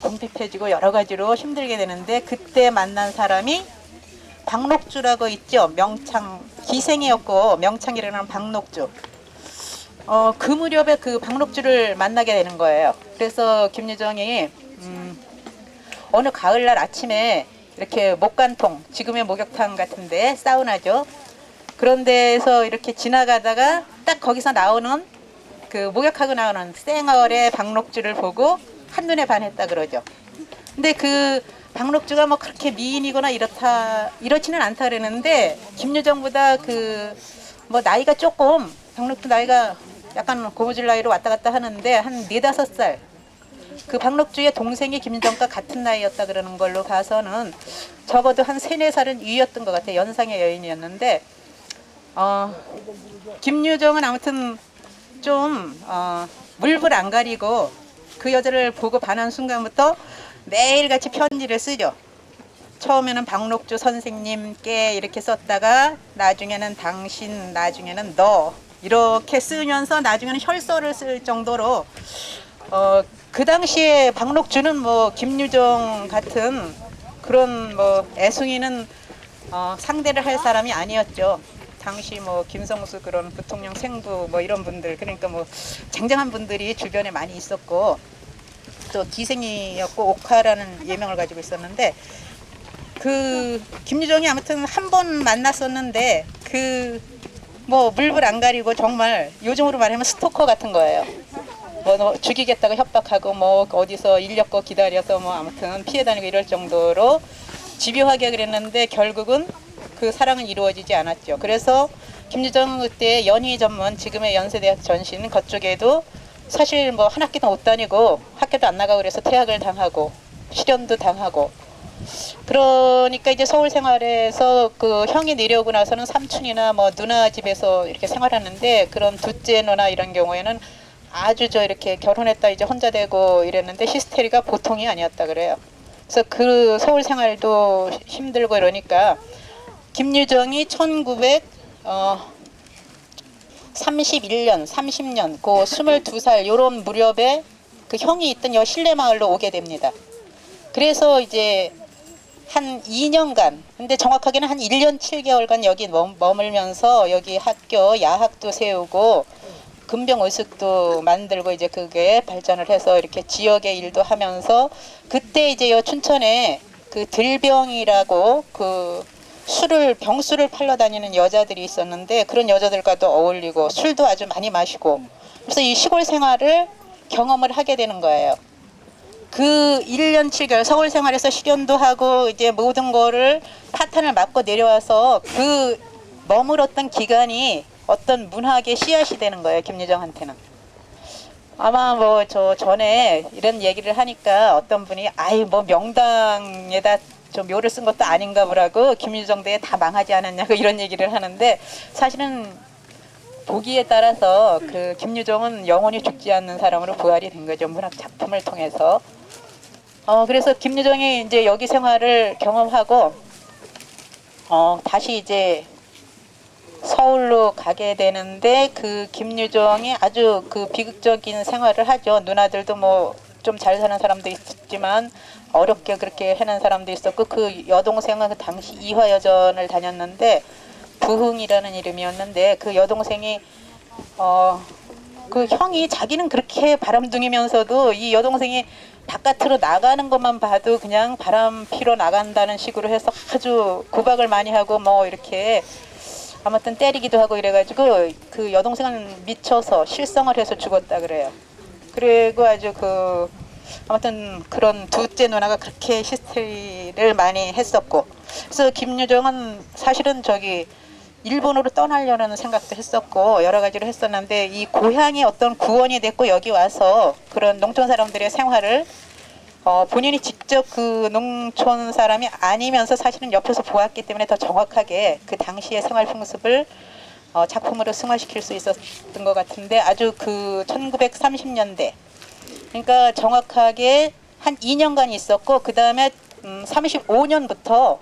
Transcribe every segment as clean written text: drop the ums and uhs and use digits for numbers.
궁핍해지고 여러 가지로 힘들게 되는데 그때 만난 사람이 박록주라고 있죠. 명창 기생이었고 명창이라는 박록주. 그 무렵에 그 박록주를 만나게 되는 거예요. 그래서 김유정이 어느 가을날 아침에 이렇게 목간통, 지금의 목욕탕 같은데 사우나죠. 그런 데에서 이렇게 지나가다가 딱 거기서 나오는 그 목욕하고 나오는 쌩얼의 박록주를 보고 한눈에 반했다 그러죠. 근데 그 박록주가 뭐 그렇게 미인이거나 이렇지는 않다 그러는데 김유정보다 그 뭐 나이가 조금 박록주 나이가 약간 고무줄 나이로 왔다 갔다 하는데 한 4~5살 그 박록주의 동생이 김유정과 같은 나이였다 그러는 걸로 봐서는 적어도 한 3~4살은 위였던 것 같아요. 연상의 여인이었는데 김유정은 아무튼 좀 물불 안 가리고 그 여자를 보고 반한 순간부터 매일같이 편지를 쓰죠. 처음에는 박록주 선생님께 이렇게 썼다가 나중에는 당신, 나중에는 너 이렇게 쓰면서 나중에는 혈서를 쓸 정도로 그 당시에 박록주는 뭐 김유정 같은 그런 뭐 애송이는 상대를 할 사람이 아니었죠. 당시 뭐 김성수 그런 부통령 생부 뭐 이런 분들 그러니까 뭐 쟁쟁한 분들이 주변에 많이 있었고 또 기생이었고 옥화라는 예명을 가지고 있었는데 그 김유정이 아무튼 한 번 만났었는데 그 뭐 물불 안 가리고 정말 요즘으로 말하면 스토커 같은 거예요. 뭐 죽이겠다고 협박하고 뭐 어디서 인력거 기다려서 뭐 아무튼 피해 다니고 이럴 정도로 집요하게 그랬는데 결국은 그 사랑은 이루어지지 않았죠. 그래서 김유정 그때 연희 전문 지금의 연세대학 전신 그쪽에도 사실 뭐 한 학기도 못 다니고 학교도 안 나가고 그래서 퇴학을 당하고 실연도 당하고 그러니까 이제 서울 생활에서 그 형이 내려오고 나서는 삼촌이나 뭐 누나 집에서 이렇게 생활하는데 그런 둘째 누나 이런 경우에는 아주 이렇게 결혼했다 이제 혼자 되고 이랬는데 히스테리가 보통이 아니었다 그래요. 그래서 그 서울 생활도 힘들고 이러니까 김유정이 1931년, 30년, 그 22살 요런 무렵에 그 형이 있던 여 신례마을로 오게 됩니다. 그래서 이제 한 2년간, 근데 정확하게는 한 1년 7개월간 여기 머물면서 여기 학교, 야학도 세우고 금병의식도 만들고 이제 그게 발전을 해서 이렇게 지역의 일도 하면서 그때 이제 요 춘천에 그 들병이라고 그 병술을 팔러 다니는 여자들이 있었는데 그런 여자들과도 어울리고 술도 아주 많이 마시고 그래서 이 시골 생활을 경험을 하게 되는 거예요. 그 1년 7개월 서울 생활에서 실연도 하고 이제 모든 거를 파탄을 맞고 내려와서 그 머물었던 기간이 어떤 문학의 씨앗이 되는 거예요. 김유정한테는. 아마 뭐 저 전에 이런 얘기를 하니까 어떤 분이 아이 뭐 명당에다 좀 묘를 쓴 것도 아닌가 보라고 김유정 대에 다 망하지 않았냐고 이런 얘기를 하는데 사실은 보기에 따라서 그 김유정은 영원히 죽지 않는 사람으로 부활이 된 거죠. 문학 작품을 통해서. 그래서 김유정이 이제 여기 생활을 경험하고 다시 이제 서울로 가게 되는데 그 김유정이 아주 그 비극적인 생활을 하죠. 누나들도 뭐 좀 잘 사는 사람도 있지만 어렵게 그렇게 해낸 사람도 있었고 그 여동생은 그 당시 이화여전을 다녔는데 부흥이라는 이름이었는데 그 여동생이 그 형이 자기는 그렇게 바람둥이면서도 이 여동생이 바깥으로 나가는 것만 봐도 그냥 바람 피러 나간다는 식으로 해서 아주 구박을 많이 하고 뭐 이렇게 아무튼 때리기도 하고 이래가지고 그 여동생은 미쳐서 실성을 해서 죽었다 그래요. 그리고 아주 그 아무튼 그런 둘째 누나가 그렇게 히스테리를 많이 했었고 그래서 김유정은 사실은 일본으로 떠나려는 생각도 했었고 여러 가지로 했었는데 이 고향이 어떤 구원이 됐고 여기 와서 그런 농촌 사람들의 생활을 본인이 직접 그 농촌 사람이 아니면서 사실은 옆에서 보았기 때문에 더 정확하게 그 당시의 생활 풍습을 작품으로 승화시킬 수 있었던 것 같은데 아주 그 1930년대 그러니까 정확하게 한 2년간 있었고 그 다음에 35년부터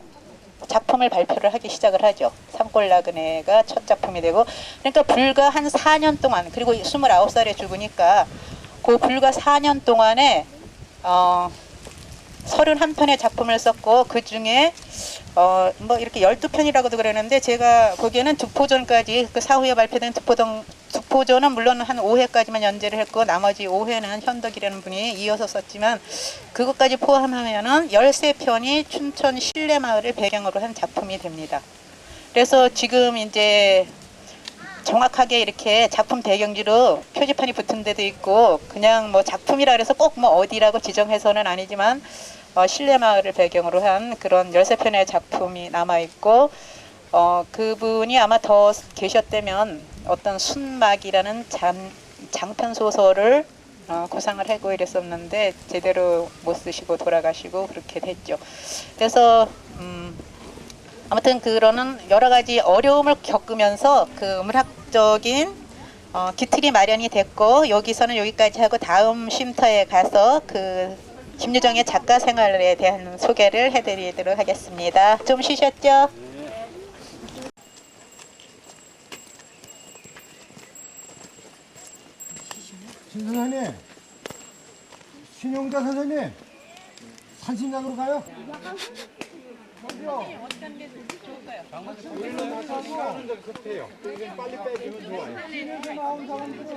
작품을 발표를 하기 시작을 하죠. 산골나그네가 첫 작품이 되고 그러니까 불과 한 4년 동안 그리고 29살에 죽으니까 그 불과 4년 동안에 31편의 작품을 썼고 그 중에 뭐 이렇게 12편이라고도 그러는데 제가 보기에는 두포전까지 그 사후에 발표된 두포전은 물론 한 5회까지만 연재를 했고 나머지 5회는 현덕이라는 분이 이어서 썼지만 그것까지 포함하면은 13편이 춘천 신례마을을 배경으로 한 작품이 됩니다. 그래서 지금 이제 정확하게 이렇게 작품 배경지로 표지판이 붙은 데도 있고 그냥 뭐 작품이라 그래서 꼭 뭐 어디라고 지정해서는 아니지만 신례마을을 배경으로 한 그런 13편의 작품이 남아있고 그분이 아마 더 계셨다면 어떤 순막이라는 장편 소설을 구상을 하고 이랬었는데 제대로 못 쓰시고 돌아가시고 그렇게 됐죠. 그래서 아무튼 그러는 여러 가지 어려움을 겪으면서 그 문학적인 기틀이 마련이 됐고 여기서는 여기까지 하고 다음 쉼터에 가서 그 김유정의 작가 생활에 대한 소개를 해드리도록 하겠습니다. 좀 쉬셨죠? 신 선생님, 신용자 선생님, 산신장으로 가요? 저기요. 어떤 게 좋을까요? 시간은 좀 급해요. 빨리 빼주면 좋아요. 신에서 나온 사람들은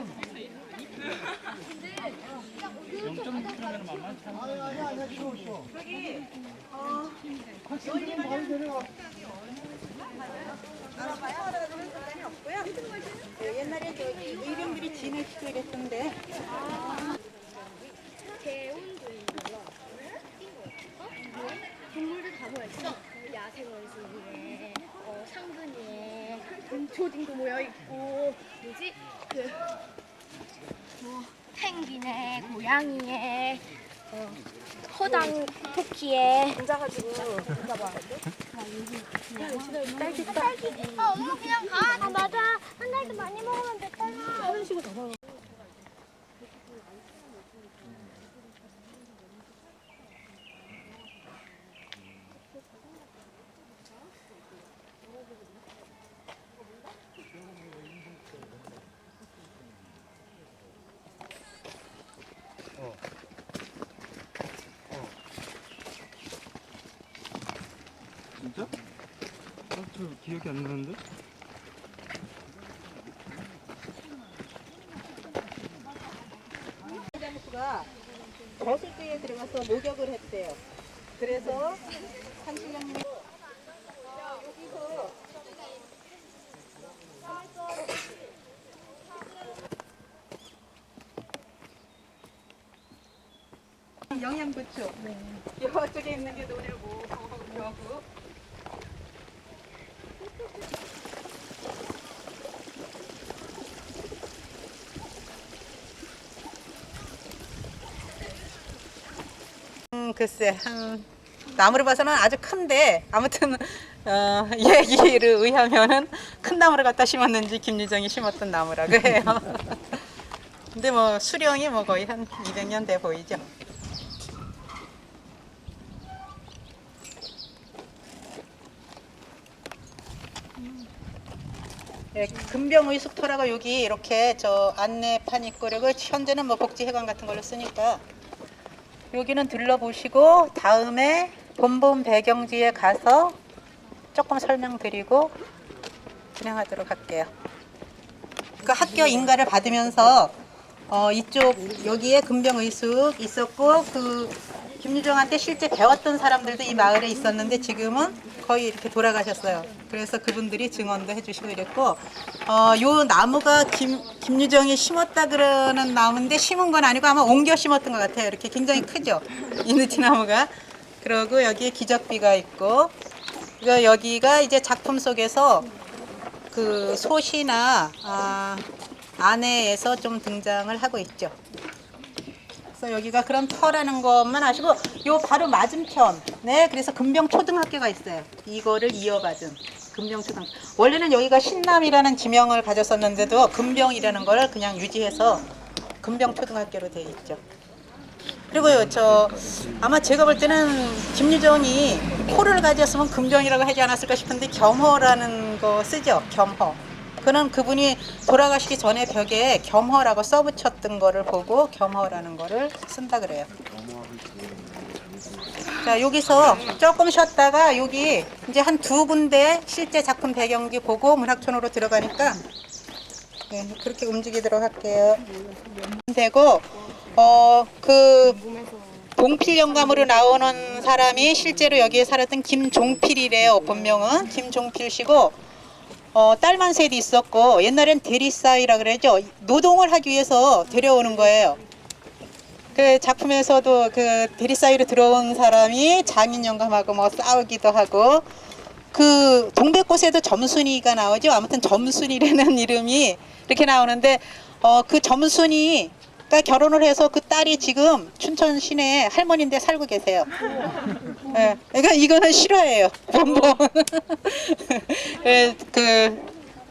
0.6km면 만만치 않아요. 아니, 쉬워. 저기 많이 내려와. 없고요. 옛날에 저기 의병들이 진을 치고 이랬던데. 동물들 다 모여있어. 야생원숭이에, 상근이에, 조딩도 모여있고, 뭐지? 펭귄에, 고양이에, 허당 토끼에. 앉아가지고 잡아야 돼? 딸기. 엄마 그냥 가. 아, 맞아. 한 달도 많이 먹으면 됐잖아. 하는 식으로 잡아. 진짜? 저 기억이 안 나는데? 장수가 저술대에 들어가서 목욕을 했대요. 그래서 산신령님 여기서 영양고추. 이쪽에 있는 게 노래고 여구. 글쎄 나무를 봐서는 아주 큰데 아무튼 얘기를 의하면은 큰 나무를 갖다 심었는지 김유정이 심었던 나무라고 해요. 근데 뭐 수령이 뭐 거의 한 200년 돼 보이죠. 예, 금병의숙터라고 여기 이렇게 저 안내판 있고 그리고 현재는 뭐 복지회관 같은 걸로 쓰니까 여기는 둘러보시고 다음에 본본 배경지에 가서 조금 설명드리고 진행하도록 할게요. 그 학교 인가를 받으면서 이쪽 여기에 금병의숙 있었고 그 김유정한테 실제 배웠던 사람들도 이 마을에 있었는데 지금은 거의 이렇게 돌아가셨어요. 그래서 그분들이 증언도 해주시고 이랬고 요 나무가 김유정이 심었다 그러는 나무인데 심은 건 아니고 아마 옮겨 심었던 것 같아요. 이렇게 굉장히 크죠. 이누티 나무가. 그리고 여기에 기적비가 있고 여기가 이제 작품 속에서 그 소시나 안에에서 좀 등장을 하고 있죠. 그래서 여기가 그런 터라는 것만 아시고 요 바로 맞은편 그래서 금병초등학교가 있어요. 이거를 이어받은 금병초등학교. 원래는 여기가 신남이라는 지명을 가졌었는데도 금병이라는 걸 그냥 유지해서 금병초등학교로 되어 있죠. 그리고요 아마 제가 볼 때는 김유정이 호를 가졌으면 금병이라고 하지 않았을까 싶은데 겸허라는 거 쓰죠. 겸허. 그는 그분이 돌아가시기 전에 벽에 겸허라고 써붙였던 거를 보고 겸허라는 거를 쓴다 그래요. 자, 여기서 조금 쉬었다가 여기 이제 한 두 군데 실제 작품 배경지 보고 문학촌으로 들어가니까 네, 그렇게 움직이도록 할게요. 되고 그 동필 영감으로 나오는 사람이 실제로 여기에 살았던 김종필이래요. 본명은 김종필 씨고 딸만 셋이 있었고 옛날엔 대리사이라 그러죠. 노동을 하기 위해서 데려오는 거예요. 그 작품에서도 그 대리사이로 들어온 사람이 장인 영감하고 뭐 싸우기도 하고 그 동백꽃에도 점순이가 나오죠. 아무튼 점순이라는 이름이 이렇게 나오는데 그 점순이가 결혼을 해서 그 딸이 지금 춘천 시내에 할머니인데 살고 계세요. 네, 그러니까 이거는 실화예요. 본범.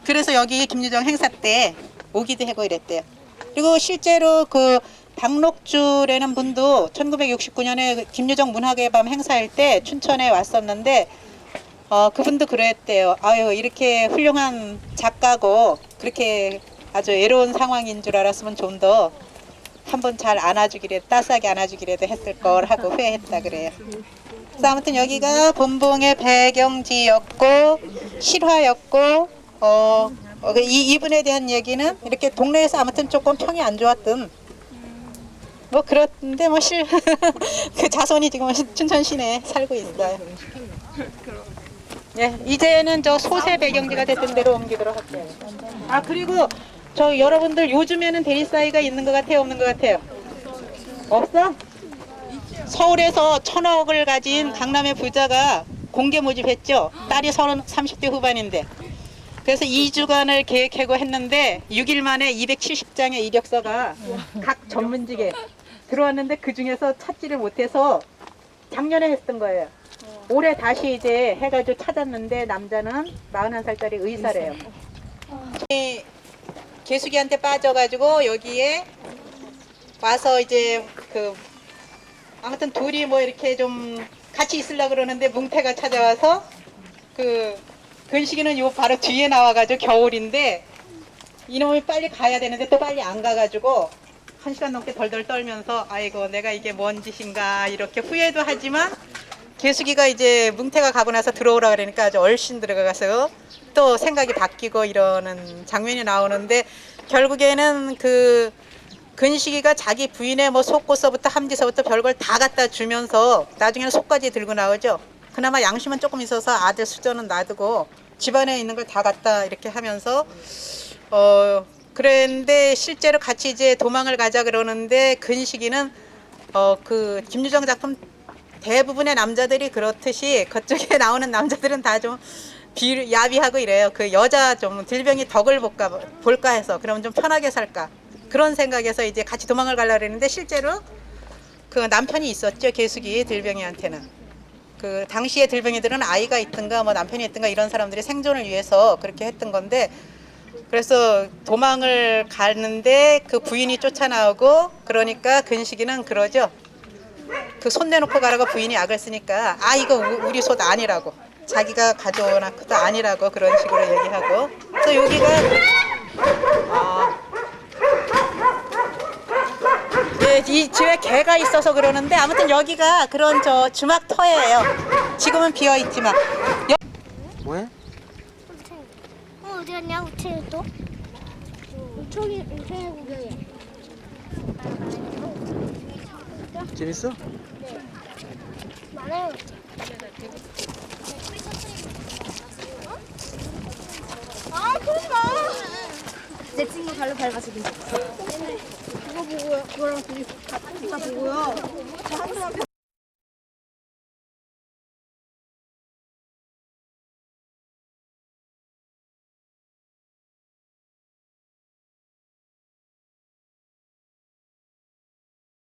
그래서 여기 김유정 행사 때 오기도 하고 이랬대요. 그리고 실제로 그 박록주라는 분도 1969년에 김유정 문학의 밤 행사할 때 춘천에 왔었는데 그분도 그랬대요. 아유, 이렇게 훌륭한 작가고 그렇게 아주 애로운 상황인 줄 알았으면 좀 더 한번 잘 안아주기라도 따스하게 안아주기라도 했을 걸 하고 후회했다 그래요. 그래서 아무튼 여기가 본봉의 배경지였고 실화였고 이분에 대한 얘기는 이렇게 동네에서 아무튼 조금 평이 안 좋았던 뭐 그런데 뭐 그 자손이 지금 춘천 시내에 살고 있어요. 예, 이제는 저 소세 배경지가 됐던 데로 옮기도록 할게요. 아, 그리고 저 여러분들 요즘에는 대리사이가 있는 것 같아요, 없는 것 같아요? 없어? 서울에서 1,000억을 가진 강남의 부자가 공개 모집했죠. 딸이 30대 후반인데. 그래서 2주간을 계획하고 했는데 6일 만에 270장의 이력서가 각 전문직에 들어왔는데 그 중에서 찾지를 못해서 작년에 했던 거예요. 올해 다시 이제 해가지고 찾았는데 남자는 41살짜리 의사래요. 개수기한테 빠져가지고 여기에 와서 이제 아무튼 둘이 뭐 이렇게 좀 같이 있으려고 그러는데 뭉태가 찾아와서 근식이는 요 바로 뒤에 나와가지고 겨울인데 이놈이 빨리 가야 되는데 또 빨리 안 가가지고 1시간 넘게 덜덜 떨면서 아이고 내가 이게 뭔 짓인가 이렇게 후회도 하지만 개수기가 이제 뭉태가 가고 나서 들어오라 그러니까 아주 얼씬 들어가서 또 생각이 바뀌고 이러는 장면이 나오는데 결국에는 그 근식이가 자기 부인의 뭐 속옷서부터 함지서부터 별걸 다 갖다 주면서 나중에는 속까지 들고 나오죠. 그나마 양심은 조금 있어서 아들 수저는 놔두고 집안에 있는 걸 다 갖다 이렇게 하면서 그랬는데 실제로 같이 이제 도망을 가자 그러는데 근식이는 그 김유정 작품 대부분의 남자들이 그렇듯이 그쪽에 나오는 남자들은 다 좀 야비하고 이래요. 그 여자 좀 들병이 덕을 볼까 해서 그러면 좀 편하게 살까 그런 생각에서 이제 같이 도망을 가려고 그랬는데 실제로 그 남편이 있었죠. 개수기 들병이한테는. 그 당시에 들병이들은 아이가 있든가 뭐 남편이 있든가 이런 사람들이 생존을 위해서 그렇게 했던 건데 그래서 도망을 가는데 그 부인이 쫓아나오고 그러니까 근식이는 그러죠. 그 손 내놓고 가라고 부인이 악을 쓰니까 아 이거 우리 솥 아니라고 자기가 가져오나도 아니라고 그런 식으로 얘기하고 그래서 여기가 예, 이 집에 개가 있어서 그러는데 아무튼 여기가 그런 저 주막터예요. 지금은 비어 있지만 뭐해? 어디 갔냐 우체는 또? 우체에 구경해. 재밌어? 많아요. 아 그러지 마. 내 친구 발로 밟아서 그거 보고요. 그거랑 둘이 다 보고요.